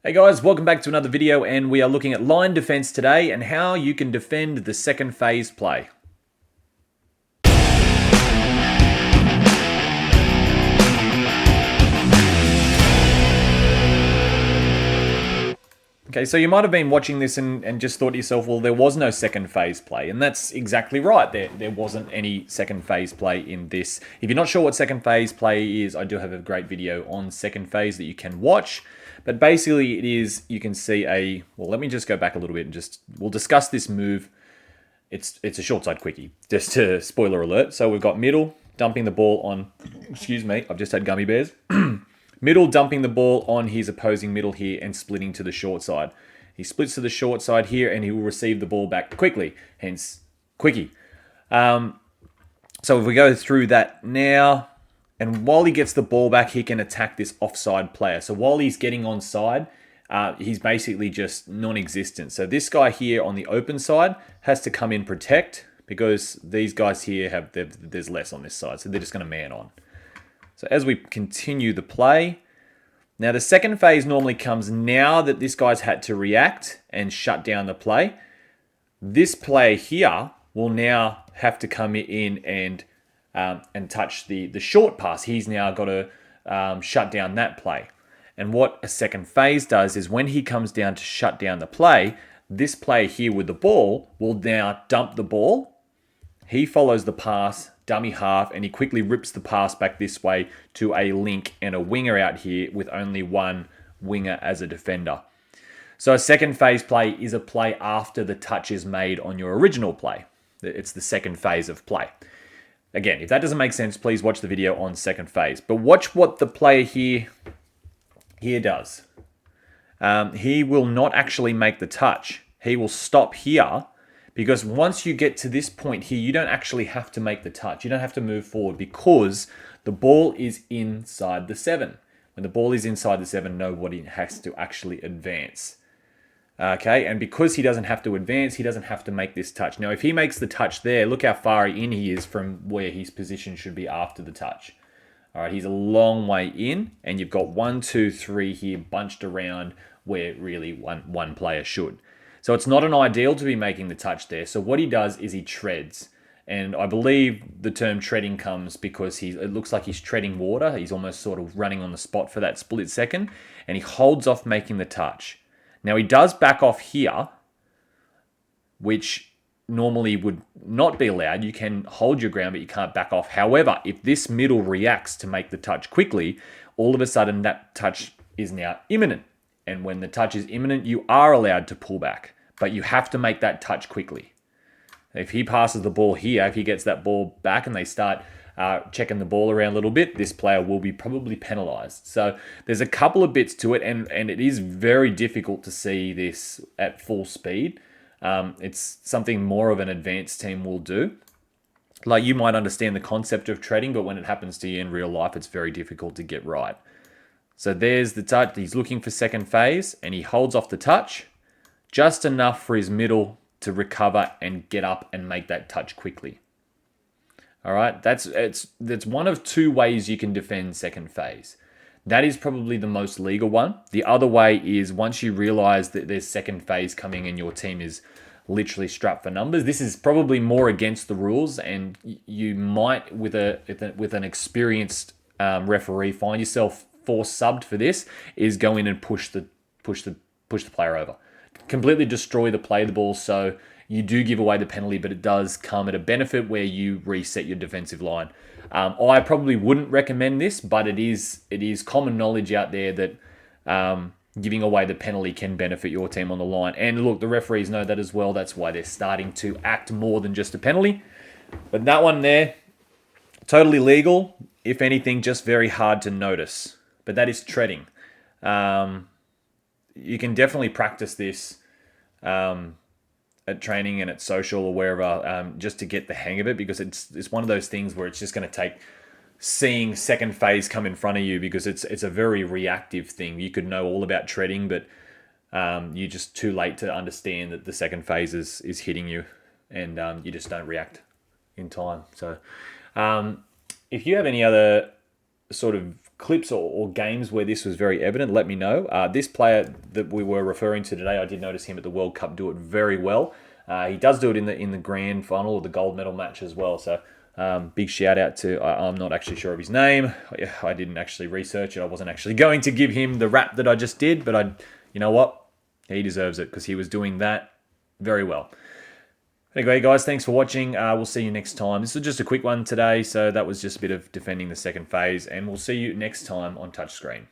Hey guys, welcome back to another video, and we are looking at line defense today and how you can defend the second phase play. Okay, so you might have been watching this and just thought to yourself, well, there was no second phase play. And that's exactly right. There wasn't any second phase play in this. If you're not sure what second phase play is, I do have a great video on second phase that you can watch. But basically it is, you can see well, let me just go back a little bit and we'll discuss this move. It's a short side quickie, just to spoiler alert. So we've got middle, dumping the ball on, excuse me, I've just had gummy bears. Middle dumping the ball on his opposing middle here and splitting to the short side. He splits to the short side here and he will receive the ball back quickly, hence quickie. So if we go through that now, and while he gets the ball back, he can attack this offside player. So while he's getting onside, he's basically just non-existent. So this guy here on the open side has to come in protect because these guys here there's less on this side. So they're just going to man on. So as we continue the play, now the second phase normally comes now that this guy's had to react and shut down the play. This player here will now have to come in and touch the short pass. He's now got to shut down that play. And what a second phase does is when he comes down to shut down the play, this player here with the ball will now dump the ball. He follows the pass, dummy half, and he quickly rips the pass back this way to a link and a winger out here with only one winger as a defender. So a second phase play is a play after the touch is made on your original play. It's the second phase of play. Again, if that doesn't make sense, please watch the video on second phase. But watch what the player here does. He will not actually make the touch. He will stop here. Because once you get to this point here, you don't actually have to make the touch. You don't have to move forward because the ball is inside the 7. When the ball is inside the 7, nobody has to actually advance. Okay, and because he doesn't have to advance, he doesn't have to make this touch. Now, if he makes the touch there, look how far in he is from where his position should be after the touch. All right, he's a long way in, and you've got 1, 2, 3 here bunched around where really one player should. So it's not an ideal to be making the touch there. So what he does is he treads. And I believe the term treading comes because it looks like he's treading water. He's almost sort of running on the spot for that split second. And he holds off making the touch. Now he does back off here, which normally would not be allowed. You can hold your ground, but you can't back off. However, if this middle reacts to make the touch quickly, all of a sudden that touch is now imminent. And when the touch is imminent, you are allowed to pull back, but you have to make that touch quickly. If he passes the ball here, if he gets that ball back and they start checking the ball around a little bit, this player will be probably penalized. So there's a couple of bits to it, and it is very difficult to see this at full speed. It's something more of an advanced team will do. Like, you might understand the concept of treading, but when it happens to you in real life, it's very difficult to get right. So there's the touch. He's looking for second phase, and he holds off the touch just enough for his middle to recover and get up and make that touch quickly. All right, that's one of two ways you can defend second phase. That is probably the most legal one. The other way is once you realize that there's second phase coming and your team is literally strapped for numbers. This is probably more against the rules, and you might, with an experienced referee, find yourself force subbed for this, is go in and push the player over. Completely destroy the play of the ball, so you do give away the penalty, but it does come at a benefit where you reset your defensive line. I probably wouldn't recommend this, but it is common knowledge out there that giving away the penalty can benefit your team on the line. And look, the referees know that as well. That's why they're starting to act more than just a penalty. But that one there, totally legal. If anything, just very hard to notice. But that is treading. You can definitely practice this at training and at social or wherever, just to get the hang of it, because it's one of those things where it's just going to take seeing second phase come in front of you, because it's a very reactive thing. You could know all about treading, but you're just too late to understand that the second phase is hitting you, and you just don't react in time. So if you have any other sort of clips or games where this was very evident, let me know. This player that we were referring to today, I did notice him at the World Cup do it very well. He does do it in the grand final or the gold medal match as well. So big shout out to, I'm not actually sure of his name. I didn't actually research it. I wasn't actually going to give him the rap that I just did, but you know what? He deserves it because he was doing that very well. Anyway, guys, thanks for watching. We'll see you next time. This was just a quick one today, so that was just a bit of defending the second phase, and we'll see you next time on Touchscreen.